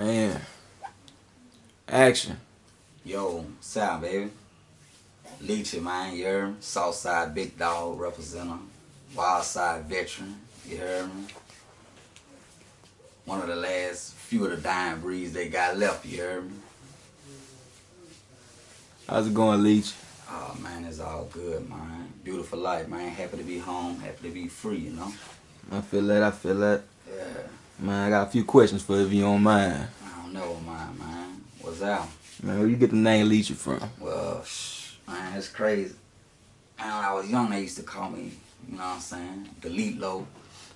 And action. Yo, sound baby. Leeche, man, you heard me? Southside big dog representative. Wildside veteran, you heard me? One of the last few of the dying breeds they got left, you heard me? How's it going, Leech? Oh man, it's all good, man. Beautiful life, man. Happy to be home, happy to be free, you know? I feel that. I feel that. Yeah. Man, I got a few questions for you if you don't mind. I don't know, man. What's out? Man, where you get the name Leech from? Well, man, it's crazy. Man, when I was young, they used to call me, you know what I'm saying? The Low.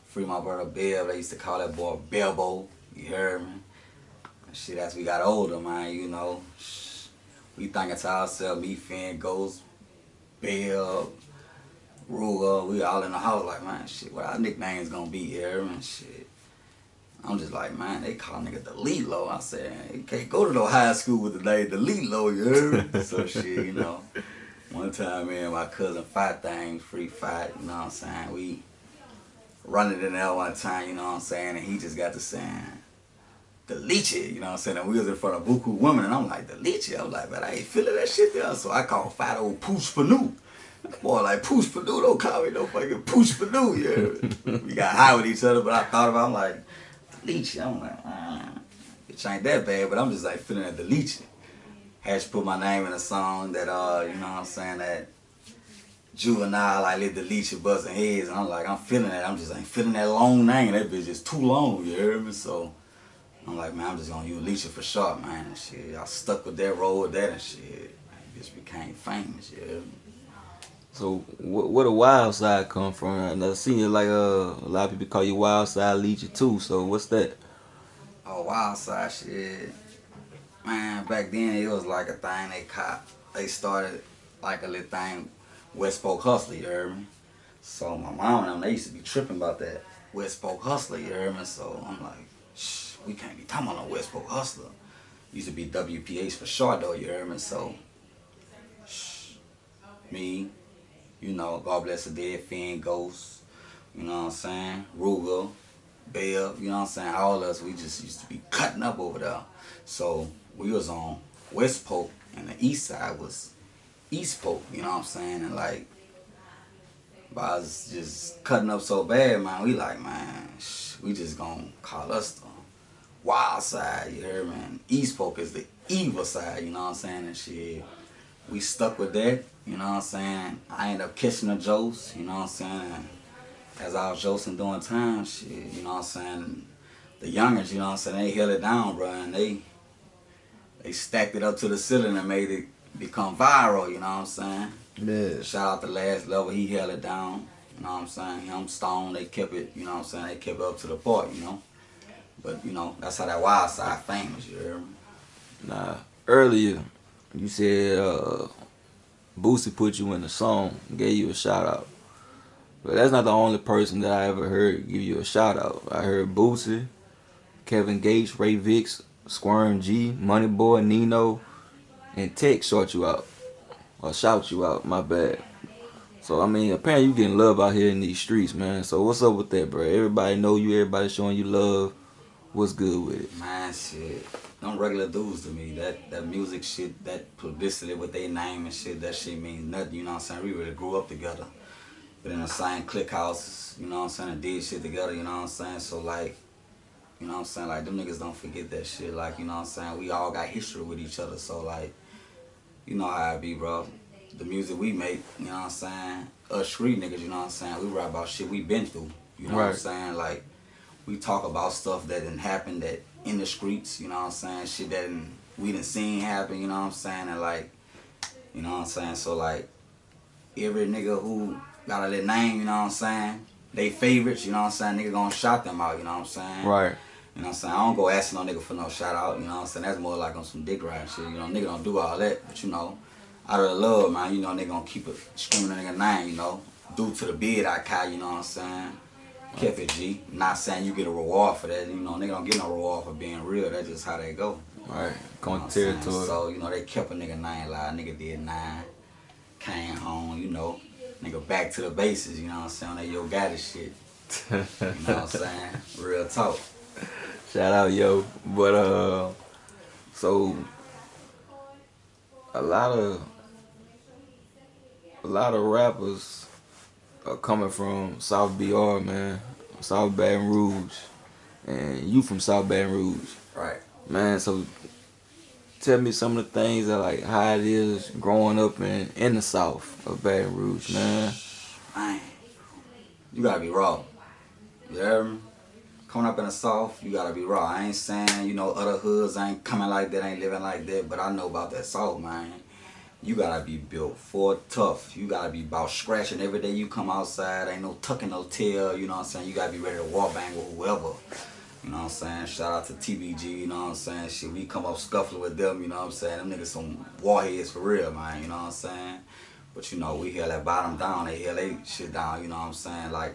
Free my brother Bill. They used to call that boy Belbo. You heard me? And shit, as we got older, man, you know, we thinking to ourselves, me, Finn, Ghost, Bill, Ruger, we all in the house like, man, shit, what our nicknames gonna be, you heard me? Shit. I'm just like, man, they call nigga the Low. I said, you can't go to no high school with the name the Low, you heard me? So shit, you know. One time, me and my cousin fight things, free fight, you know what I'm saying? We running in there one time, you know what I'm saying? And he just got to saying, the leeche, you know what I'm saying? And we was in front of buku women, and I'm like, the leeche? I'm like, man, I ain't feeling that shit there. So I called fat old Pooch Panu. Boy, like, Pooch Panu, don't call me no fucking Pooch Panu, yeah. We got high with each other, but I thought about it, I'm like, the leeche. I'm like, it ain't that bad, but I'm just like feeling at the leeche. Had to put my name in a song that, you know what I'm saying, that juvenile, like let the leeche busting heads, and I'm like, I'm feeling that. I'm just ain't feeling that long name. That bitch is too long, you hear me? So I'm like, man, I'm just gonna use leeche for short, man. And shit, I stuck with that, roll with that, and shit, I just became famous, you hear me? So, where the wild side come from? And I seen it like a lot of people call you wild side Leech too. So, what's that? Oh, wild side shit. Man, back then it was like a thing they started like a little thing, West Folk Hustler, you heard me? So my mom and them, they used to be tripping about that West Folk Hustler, you heard me? So I'm like, shh, we can't be talking about no West Folk Hustler. Used to be WPH for short though, you heard me? So, shh, me, you know, God bless the dead, Finn, Ghost, you know what I'm saying? Ruger, Bell, you know what I'm saying? All of us, we just used to be cutting up over there. So we was on West Polk and the east side was East Polk, you know what I'm saying? And like, but I was just cutting up so bad, man. We like, man, we just gonna call us the wild side, you hear me? And East Polk is the evil side, you know what I'm saying? And shit, we stuck with that, you know what I'm saying? I ended up catching the jokes, you know what I'm saying? And as I was josing during time, shit, you know what I'm saying? The youngers, you know what I'm saying, they held it down, bro, and they stacked it up to the ceiling and made it become viral, you know what I'm saying? Yeah. Shout out to Last Level, he held it down, you know what I'm saying? Him, Stone, they kept it, you know what I'm saying? They kept it up to the part, you know? But, you know, that's how that wild side famous, you hear me? Nah. Earlier, you said Boosie put you in the song, gave you a shout out. But that's not the only person that I ever heard give you a shout out. I heard Boosie, Kevin Gates, Ray Vicks, Squirm G, Money Boy, Nino, and Tech short you out. Or shout you out, my bad. So I mean, apparently you getting love out here in these streets, man. So what's up with that, bro? Everybody know you, everybody showing you love. What's good with it? Man, shit, them regular dudes to me. That music shit, that publicity with their name and shit, that shit means nothing, you know what I'm saying? We really grew up together. But in the same click houses, you know what I'm saying, and did shit together, you know what I'm saying? So like, you know what I'm saying, like them niggas don't forget that shit. Like, you know what I'm saying, we all got history with each other. So like, you know how I be, bro. The music we make, you know what I'm saying, us street niggas, you know what I'm saying, we rap about shit we been through. You know what I'm saying? Like, we talk about stuff that didn't happen that in the streets, you know what I'm saying, shit that we done seen happen, you know what I'm saying, and like, you know what I'm saying, so like, every nigga who got a little name, you know what I'm saying, they favorites, you know what I'm saying, nigga gonna shout them out, you know what I'm saying? Right. You know what I'm saying? I don't go asking no nigga for no shout out, you know what I'm saying? That's more like on some dick ride shit, you know, nigga don't do all that, but you know, out of the love, man, you know, nigga gonna keep it screaming a nigga name, you know, due to the bid I caught, you know what I'm saying? Kept it G. Not saying you get a reward for that, you know, nigga don't get no reward for being real, that's just how they go. Right. You know Going territory. so, you know, they kept a nigga name live, nigga did 9, came home, you know, nigga back to the bases, you know what I'm saying, on that yo got it shit. You know what I'm saying? Real talk. Shout out, yo. But so a lot of a lot of rappers are coming from South BR, man, South Baton Rouge, and you from South Baton Rouge, Right. man. So tell me some of the things that like how it is growing up in the South of Baton Rouge, man. Man, you gotta be raw. You hear me? Coming up in the South, you gotta be raw. I ain't saying, other hoods ain't coming like that, ain't living like that, but I know about that South, man. You gotta be built for tough. You gotta be about scratching every day you come outside. Ain't no tucking no tail, you know what I'm saying? You gotta be ready to war bang with whoever. You know what I'm saying? Shout out to TBG, you know what I'm saying? Shit, we come up scuffling with them, you know what I'm saying? Them niggas some warheads for real, man, you know what I'm saying? But we held that bottom down, they held they shit down, you know what I'm saying? Like,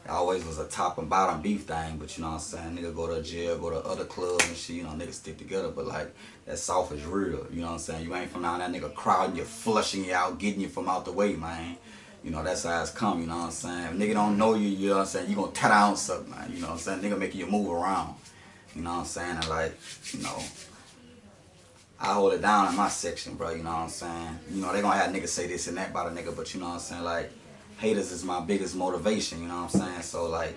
it always was a top and bottom beef thing, but you know what I'm saying? Nigga go to jail, go to other clubs and shit, niggas stick together, but like, that South is real, you know what I'm saying? You ain't from down that nigga crowding you, flushing you out, getting you from out the way, man. That's how it's come, you know what I'm saying? If nigga don't know you, you know what I'm saying? You gonna tear down something, man, you know what I'm saying? Nigga making you move around, you know what I'm saying? And like, I hold it down in my section, bro, you know what I'm saying? They gonna have niggas say this and that about a nigga, but you know what I'm saying? Like, haters is my biggest motivation, you know what I'm saying? So like,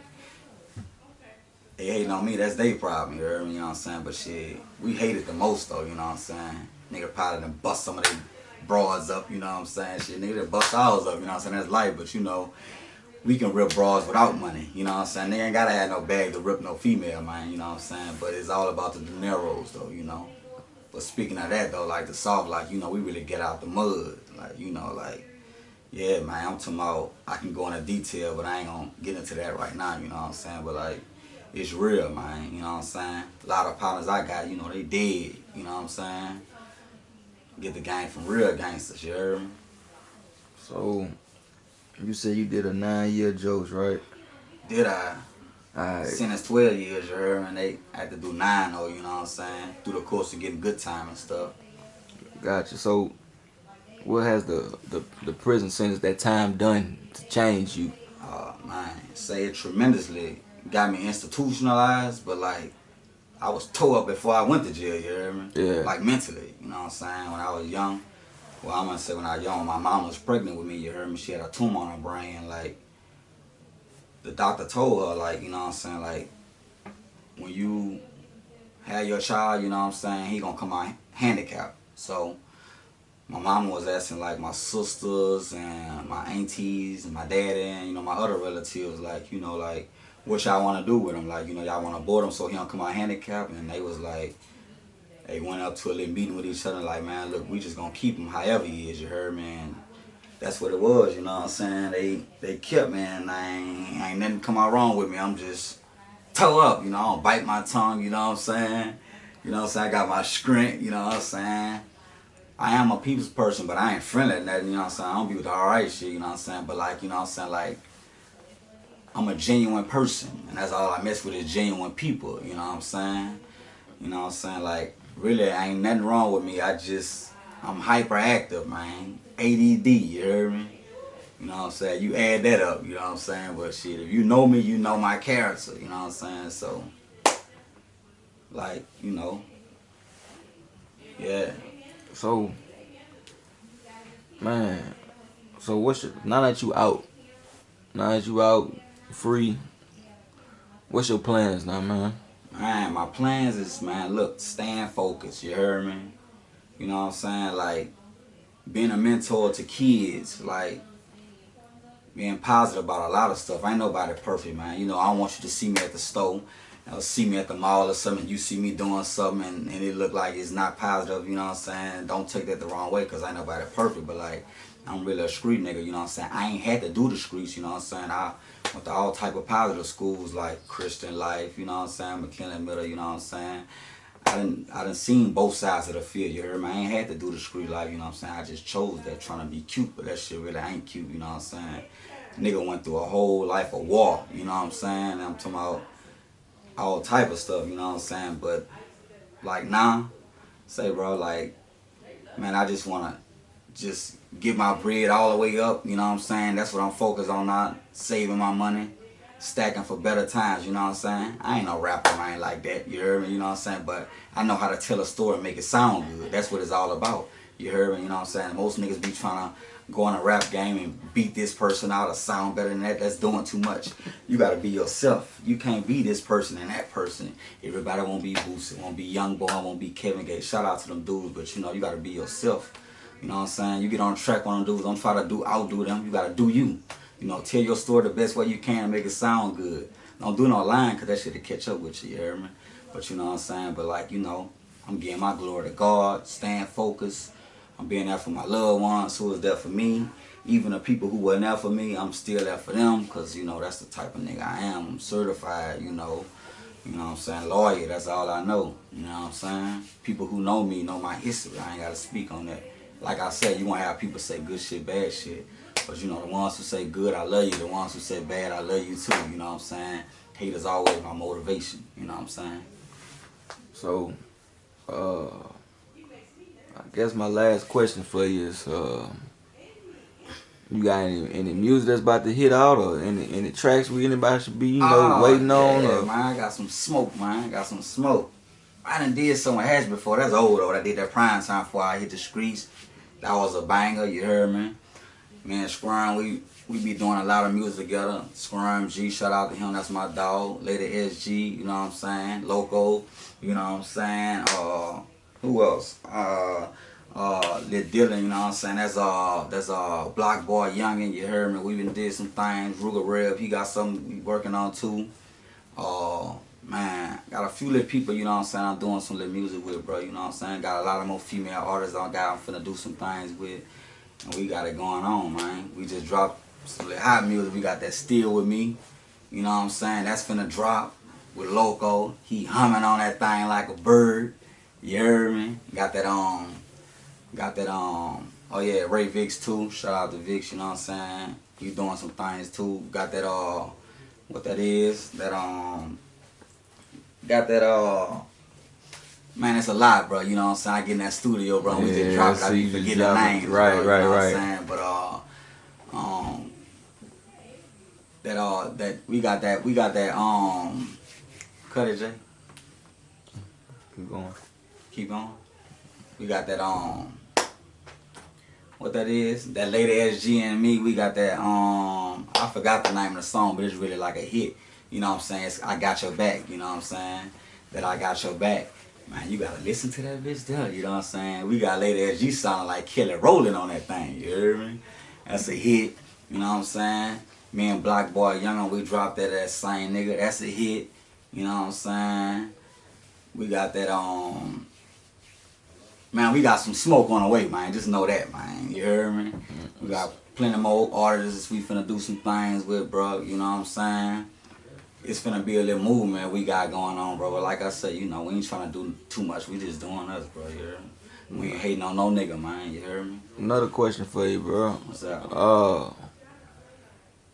they hating on me, that's their problem, you heard me, you know what I'm saying? But shit, we hate it the most though, you know what I'm saying? Nigga probably done bust some of them broads up, you know what I'm saying? Shit, nigga done bust ours up, you know what I'm saying? That's life, but we can rip broads without money, you know what I'm saying? They ain't gotta have no bag to rip no female, man, you know what I'm saying? But it's all about the dineros though, But speaking of that though, like the South, like, we really get out the mud, like, like, yeah, man, I'm talking about, I can go into detail, but I ain't gonna get into that right now, you know what I'm saying? But like, it's real, man, you know what I'm saying? A lot of partners I got, they dead, you know what I'm saying? Get the game from real gangsters, you heard me? So you said you did a 9-year jokes, right? Did I? Alright. Sentenced 12 years, you heard me? And they had to do 9 though, you know what I'm saying? Through the course of getting good time and stuff. Gotcha. So what has the prison sentence, that time done to change you? Man, say it tremendously. Got me institutionalized, but like, I was tore up before I went to jail, you hear me? Yeah. Like mentally, you know what I'm saying? When I was young, well, I'm gonna say when I was young, my mom was pregnant with me, you heard me? She had a tumor on her brain, like, the doctor told her, like, you know what I'm saying? Like, when you have your child, you know what I'm saying? He gonna come out handicapped. So, my mama was asking, like, my sisters and my aunties and my daddy and, my other relatives, like, like, what y'all want to do with him? Like, y'all want to board him so he don't come out handicapped? And they was like, they went up to a little meeting with each other, like, man, look, we just going to keep him however he is, you heard, man. That's what it was, you know what I'm saying? They kept, man. Ain't nothing come out wrong with me. I'm just toe up, I don't bite my tongue, you know what I'm saying? You know what I'm saying? I got my script, you know what I'm saying? I am a people's person, but I ain't friendly at that, you know what I'm saying? I don't be with the alright shit, you know what I'm saying? But like, you know what I'm saying? Like, I'm a genuine person, and that's all I mess with is genuine people, you know what I'm saying? You know what I'm saying? Like, really, ain't nothing wrong with me. I'm hyperactive, man. ADD, you heard me? You know what I'm saying? You add that up, you know what I'm saying? But shit, if you know me, you know my character, you know what I'm saying? So, like, yeah. So, man, so now that you out free, what's your plans now, man? Man, my plans is, man, look, staying focused, you heard me? You know what I'm saying? Like, being a mentor to kids, like, being positive about a lot of stuff. Ain't nobody perfect, man. I don't want you to see me at the store, see me at the mall or something, you see me doing something and it look like it's not positive, you know what I'm saying? Don't take that the wrong way, because ain't nobody perfect, but like, I'm really a street nigga, you know what I'm saying? I ain't had to do the streets, you know what I'm saying? I went to all type of positive schools like Christian Life, you know what I'm saying? McKinley Middle, you know what I'm saying? I done seen both sides of the field, you heard me? I ain't had to do the street life, you know what I'm saying? I just chose that, trying to be cute, but that shit really ain't cute, you know what I'm saying? Nigga went through a whole life of war, you know what I'm saying? And I'm talking about all type of stuff, you know what I'm saying? But like now, say bro, like, man, I just wanna get my bread all the way up, you know what I'm saying? That's what I'm focused on, not saving my money. stacking for better times, you know what I'm saying? I ain't no rapper, man, like that, you heard me, you know what I'm saying? But I know how to tell a story and make it sound good. That's what it's all about. You heard me, you know what I'm saying? Most niggas be trying to go in a rap game and beat this person out or sound better than that. That's doing too much. You gotta be yourself. You can't be this person and that person. Everybody won't be Boosie, won't be Young Boy, won't be Kevin Gates. Shout out to them dudes, but you know, you gotta be yourself. You know what I'm saying? You get on track on them dudes, don't try to outdo them. You gotta do you. You know, tell your story the best way you can and make it sound good. Don't do no lying, because that shit'll catch up with you, you hear me? But you know what I'm saying? But like, you know, I'm giving my glory to God, staying focused. I'm being there for my loved ones who was there for me. Even the people who weren't there for me, I'm still there for them, because, you know, that's the type of nigga I am. I'm certified, you know what I'm saying? Lawyer, that's all I know. You know what I'm saying? People who know me know my history. I ain't got to speak on that. Like I said, you want to have people say good shit, bad shit. But, you know, the ones who say good, I love you. The ones who say bad, I love you too. You know what I'm saying? Hate is always my motivation. You know what I'm saying? So, I guess my last question for you is, you got any music that's about to hit out, or any tracks where anybody should be, you know, waiting on? Yeah, or? man, I got some smoke, man. I got some smoke. I done did some with Hash before. That's old, though. I did that prime time before I hit the streets. That was a banger, you heard me? Me and Scrum, we be doing a lot of music together. Scrum G, shout out to him, that's my dog. Lady SG, you know what I'm saying? Loco, you know what I'm saying? Who else? Lil Dylan, you know what I'm saying? That's Block Boy Youngin, you heard me? We been did some things. Ruger Rev, he got something we working on too. Man, got a few little people, you know what I'm saying, I'm doing some little music with, bro, you know what I'm saying? Got a lot of more female artists I'm finna do some things with. And we got it going on, man. We just dropped some little hot music. We got that Still With Me, you know what I'm saying? That's finna drop with Loco. He humming on that thing like a bird. You heard me? Got that oh yeah, Ray Vix too. Shout out to Vix, you know what I'm saying? He doing some things too. Got that what that is? That got that man, it's a lot, bro. You know what I'm saying? I get in that studio, bro. We just drop it. I be forgetting the names, right, bro, right, you know right. what I'm saying? But we got that cut it, Jay. Keep going. Keep going. We got that what that is? That Lady SG and me. We got that I forgot the name of the song, but it's really like a hit. You know what I'm saying? It's I Got Your Back. You know what I'm saying? That I Got Your Back. Man, you gotta listen to that bitch there, you know what I'm saying? We got Lady SG sounding like Kelly Rowland on that thing, you hear me? That's a hit, you know what I'm saying? Me and Black Boy Young, we dropped that same nigga, that's a hit, you know what I'm saying? We got that, man, we got some smoke on the way, man, just know that, man, you hear me? We got plenty more artists we finna do some things with, bro, you know what I'm saying? It's finna be a little movement we got going on, bro. But like I said, you know, we ain't trying to do too much. We just doing us, bro, you hear me? We ain't hating on no nigga, man, you hear me? Another question for you, bro. What's up?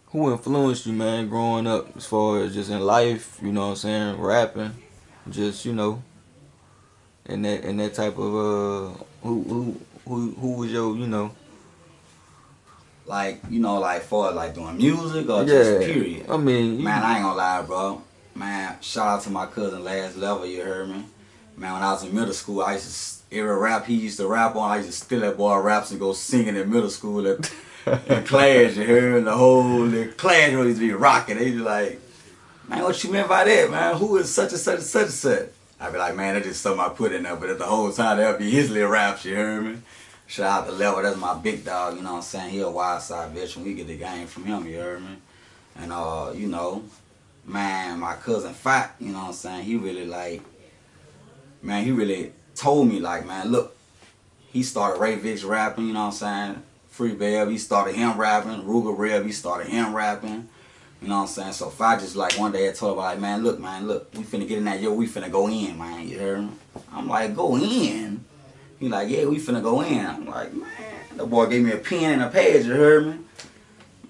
Who influenced you, man, growing up, as far as just in life, you know what I'm saying, rapping, just, you know, and that type of, who was your, you know? Like, you know, like for like doing music or just period? I mean, man, I ain't gonna lie, bro. Man, shout out to my cousin Last Level, you heard me? Man, when I was in middle school, I used to, every rap he used to rap on, I used to steal that boy raps and go singing in middle school in class, you heard me? The whole class used to be rocking. They be like, man, what you meant by that, man? Who is such and such and such and such? I be like, man, that's just something I put in there, but at the whole time, that'll be his little raps, you heard me? Shout out to Level, that's my big dog, you know what I'm saying? He a Wildside veteran, we get the game from him, you heard me? And, you know, man, my cousin Fat, you know what I'm saying? He really like, man, he really told me like, man, look, he started Ray Vix rapping, you know what I'm saying? Free Bev, he started him rapping. Ruger Rev, he started him rapping. You know what I'm saying? So Fat just like one day I told him like, man, look, we finna get in that, yo, we finna go in, man, you heard me? I'm like, go in? He like, yeah, we finna go in. I'm like, man, the boy gave me a pen and a page, you heard me?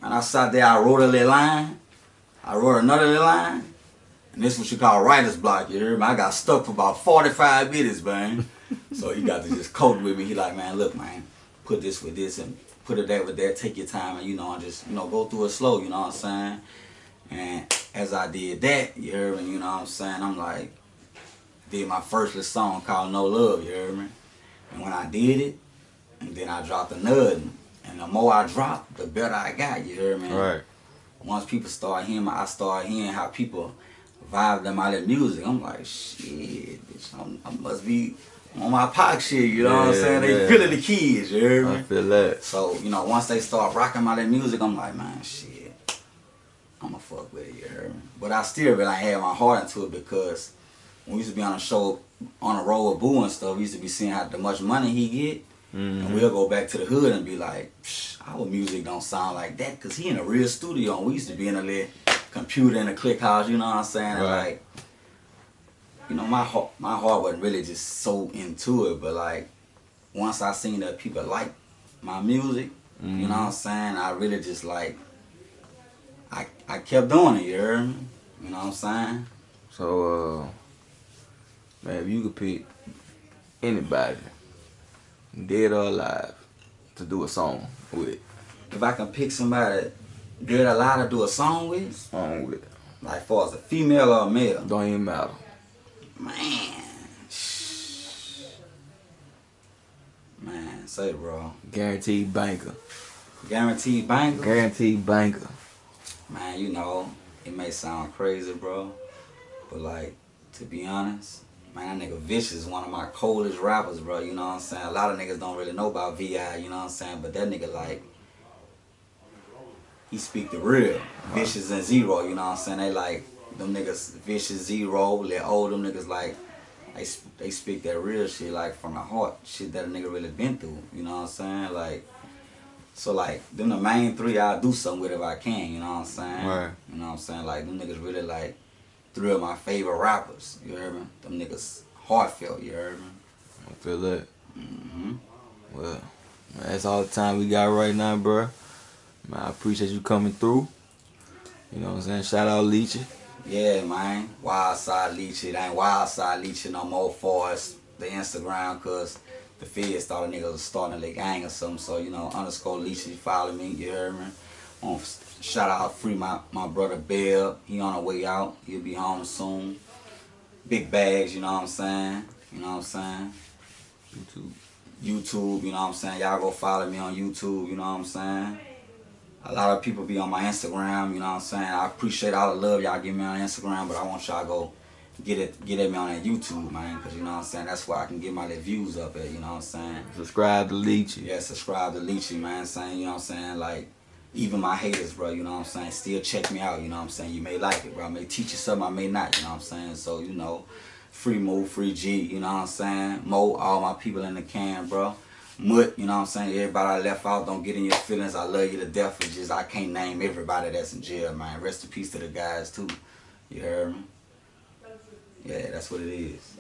And I sat there, I wrote a little line. I wrote another little line. And this is what you call writer's block, you heard me? I got stuck for about 45 minutes, man. So he got to just cope with me. He like, man, look, man, put this with this and put it that with that. Take your time and, you know, and just, you know, go through it slow, you know what I'm saying? And as I did that, you heard me, you know what I'm saying? I'm like, did my first little song called No Love, you heard me? And when I did it, and then I dropped another, and the more I dropped, the better I got, you heard me? Right. Once people start hearing I start hearing how people vibe them out of music. I'm like, shit, bitch, I must be on my Pac shit, you know what I'm saying? They feeling the kids, you heard me? I feel that. So, you know, once they start rocking my that music, I'm like, man, shit, I'ma fuck with it, you heard me? But I still really had my heart into it because when we used to be on a show, on the road with Boo and stuff, we used to be seeing how much money he get. And we'll go back to the hood and be like, our music don't sound like that because he in a real studio and we used to be in a little computer in a click house, you know what I'm saying? And like, you know, my heart wasn't really just so into it, but like, once I seen that people like my music, you know what I'm saying? I really just like, I kept doing it, you heard me? You know what I'm saying? So, man, if you could pick anybody, dead or alive, to do a song with. If I can pick somebody dead or alive to do a song with, like far as a female or a male, don't even matter. Man, say it, bro. Guaranteed banker. Guaranteed banker? Guaranteed banker. Man, you know, it may sound crazy, bro, but like, to be honest, man, that nigga Vicious is one of my coldest rappers, bro, you know what I'm saying? A lot of niggas don't really know about VI, you know what I'm saying? But that nigga, like, he speak the real. Vicious and Zero, you know what I'm saying? They like, them niggas, Vicious, Zero, Lil O, them niggas like, they speak that real shit, like, from the heart. Shit that a nigga really been through, you know what I'm saying? Like, so like, them the main three I'll do something with if I can, you know what I'm saying? Right. You know what I'm saying? Like, them niggas really like, three of my favorite rappers, you heard me? Them niggas heartfelt, you heard me? I feel that. Well, man, that's all the time we got right now, bro. Man, I appreciate you coming through. You know what I'm saying? Shout out Leeche. Yeah, man. Wildside leeche. It ain't Wildside leeche no more for us, the Instagram, cause the feds thought the niggas was starting a gang or something. So, you know, _leeche, you follow me, you heard me? Shout out, free my brother Bill. He on the way out. He'll be home soon. Big bags, you know what I'm saying? You know what I'm saying? YouTube, you know what I'm saying? Y'all go follow me on YouTube, you know what I'm saying? A lot of people be on my Instagram, you know what I'm saying? I appreciate all the love y'all give me on Instagram, but I want y'all to go get at me on that YouTube, man, because you know what I'm saying? That's where I can get my little views up at, you know what I'm saying? Subscribe to Leeche. Yeah, subscribe to Leeche, man, saying, you know what I'm saying? Like, even my haters, bro, you know what I'm saying? Still check me out, you know what I'm saying? You may like it, bro. I may teach you something, I may not, you know what I'm saying? So, you know, free Mo, free G, you know what I'm saying? Mo, all my people in the can, bro. Mutt, you know what I'm saying? Everybody I left out, don't get in your feelings. I love you to death. It's just I can't name everybody that's in jail, man. Rest in peace to the guys, too. You heard me? Yeah, that's what it is.